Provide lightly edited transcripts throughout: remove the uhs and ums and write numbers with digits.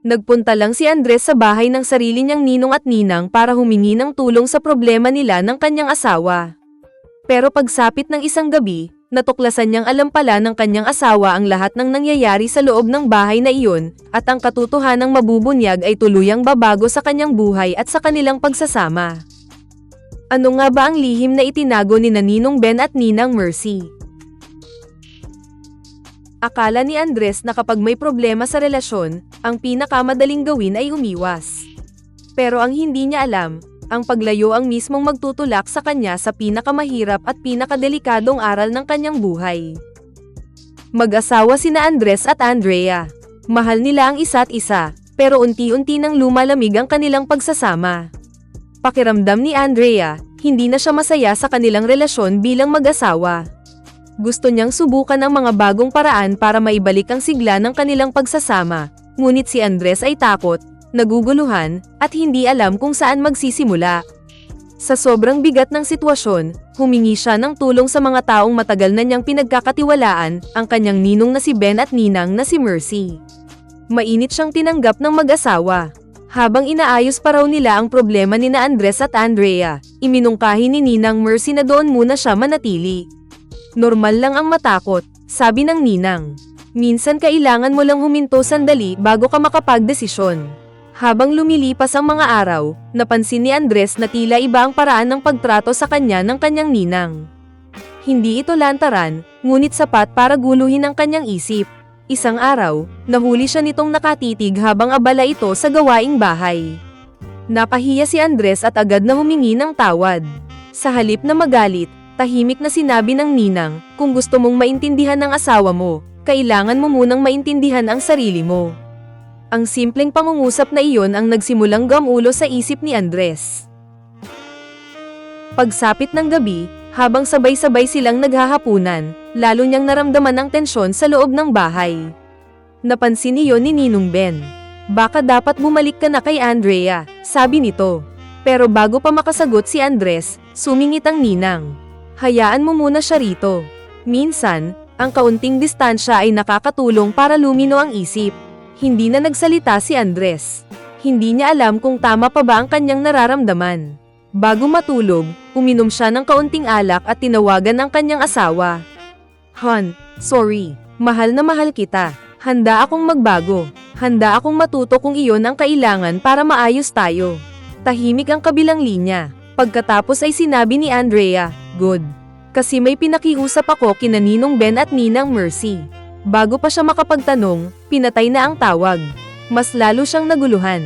Nagpunta lang si Andres sa bahay ng sarili niyang ninong at ninang para humingi ng tulong sa problema nila ng kanyang asawa. Pero pagsapit ng isang gabi, natuklasan niyang alam pala ng kanyang asawa ang lahat ng nangyayari sa loob ng bahay na iyon, at ang katotohanang mabubunyag ay tuluyang babago sa kanyang buhay at sa kanilang pagsasama. Ano nga ba ang lihim na itinago ni Ninong Ben at Ninang Mercy? Akala ni Andres na kapag may problema sa relasyon, ang pinakamadaling gawin ay umiwas. Pero ang hindi niya alam, ang paglayo ang mismong magtutulak sa kanya sa pinakamahirap at pinakadelikadong aral ng kanyang buhay. Mag-asawa sina Andres at Andrea. Mahal nila ang isa't isa, pero unti-unti nang lumalamig ang kanilang pagsasama. Pakiramdam ni Andrea, hindi na siya masaya sa kanilang relasyon bilang mag-asawa. Gusto niyang subukan ang mga bagong paraan para maibalik ang sigla ng kanilang pagsasama, ngunit si Andres ay takot, naguguluhan, at hindi alam kung saan magsisimula. Sa sobrang bigat ng sitwasyon, humingi siya ng tulong sa mga taong matagal na niyang pinagkakatiwalaan, ang kanyang ninong na si Ben at ninang na si Mercy. Mainit siyang tinanggap ng mag-asawa. Habang inaayos pa raw nila ang problema ni na Andres at Andrea, iminungkahi ni Ninang Mercy na doon muna siya manatili. Normal lang ang matakot, sabi ng ninang. Minsan kailangan mo lang huminto sandali bago ka makapagdesisyon. Habang lumilipas ang mga araw, napansin ni Andres na tila iba ang paraan ng pagtrato sa kanya ng kanyang ninang. Hindi ito lantaran, ngunit sapat para guluhin ang kanyang isip. Isang araw, nahuli siya nitong nakatitig habang abala ito sa gawaing bahay. Napahiya si Andres at agad na humingi ng tawad. Sa halip na magalit, tahimik na sinabi ng ninang, kung gusto mong maintindihan ng asawa mo, kailangan mo munang maintindihan ang sarili mo. Ang simpleng pangungusap na iyon ang nagsimulang gamulo sa isip ni Andres. Pagsapit ng gabi, habang sabay-sabay silang naghahapunan, lalo niyang naramdaman ang tensyon sa loob ng bahay. Napansin niyon ni Ninong Ben. Baka dapat bumalik ka na kay Andrea, sabi nito. Pero bago pa makasagot si Andres, sumingit ang ninang. Hayaan mo muna siya rito. Minsan, ang kaunting distansya ay nakakatulong para lumino ang isip. Hindi na nagsalita si Andres. Hindi niya alam kung tama pa ba ang kanyang nararamdaman. Bago matulog, uminom siya ng kaunting alak at tinawagan ang kanyang asawa. "Hon, sorry. Mahal na mahal kita. Handa akong magbago. Handa akong matuto kung iyon ang kailangan para maayos tayo." Tahimik ang kabilang linya. Pagkatapos ay sinabi ni Andrea, "Good. Kasi may pinakiusap ako kina Ninong Ben at Ninang Mercy." Bago pa siya makapagtanong, pinatay na ang tawag. Mas lalo siyang naguluhan.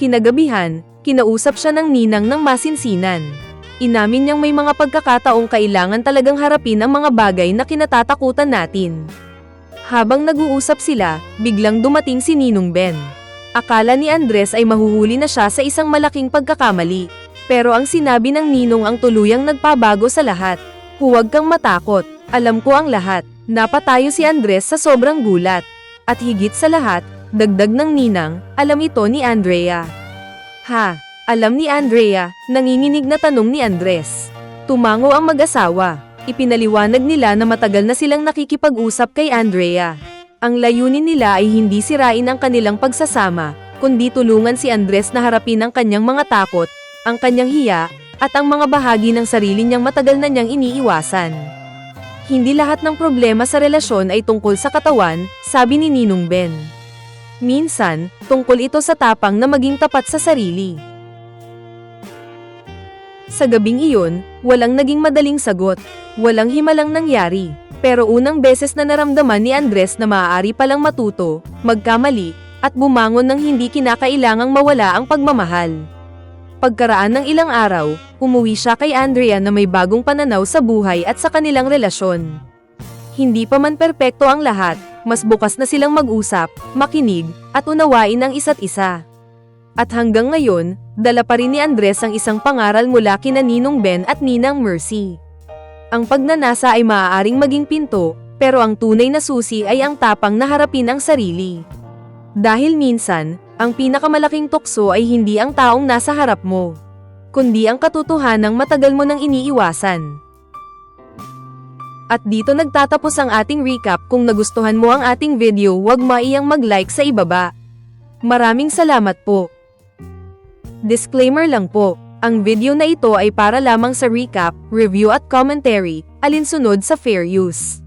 Kinagabihan, kinausap siya ng ninang ng masinsinan. Inamin niyang may mga pagkakataong kailangan talagang harapin ang mga bagay na kinatatakutan natin. Habang nag-uusap sila, biglang dumating si Ninong Ben. Akala ni Andres ay mahuhuli na siya sa isang malaking pagkakamali. Pero ang sinabi ng ninong ang tuluyang nagpabago sa lahat. "Huwag kang matakot. Alam ko ang lahat." Napatayo si Andres sa sobrang gulat. At higit sa lahat, dagdag ng ninang, alam ito ni Andrea. "Ha? Alam ni Andrea?" Nanginginig na tanong ni Andres. Tumango ang mag-asawa. Ipinaliwanag nila na matagal na silang nakikipag-usap kay Andrea. Ang layunin nila ay hindi sirain ang kanilang pagsasama, kundi tulungan si Andres na harapin ang kanyang mga takot, ang kanyang hiya, at ang mga bahagi ng sarili niyang matagal na niyang iniiwasan. Hindi lahat ng problema sa relasyon ay tungkol sa katawan, sabi ni Ninong Ben. Minsan, tungkol ito sa tapang na maging tapat sa sarili. Sa gabing iyon, walang naging madaling sagot, walang himalang nangyari, pero unang beses na naramdaman ni Andres na maaari palang matuto, magkamali, at bumangon ng hindi kinakailangang mawala ang pagmamahal. Pagkaraan ng ilang araw, umuwi siya kay Andrea na may bagong pananaw sa buhay at sa kanilang relasyon. Hindi pa man perpekto ang lahat, mas bukas na silang mag-usap, makinig, at unawain ang isa't isa. At hanggang ngayon, dala pa rin ni Andres ang isang pangaral mula kina Ninong Ben at Ninang Mercy. Ang pagnanasa ay maaaring maging pinto, pero ang tunay na susi ay ang tapang na harapin ang sarili. Dahil minsan, ang pinakamalaking tukso ay hindi ang taong nasa harap mo, kundi ang katotohanang matagal mo nang iniiwasan. At dito nagtatapos ang ating recap. Kung nagustuhan mo ang ating video, huwag maiyang mag-like sa ibaba. Maraming salamat po. Disclaimer lang po, ang video na ito ay para lamang sa recap, review at commentary, alinsunod sa fair use.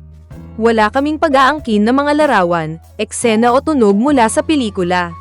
Wala kaming pag-aangkin na mga larawan, eksena o tunog mula sa pelikula.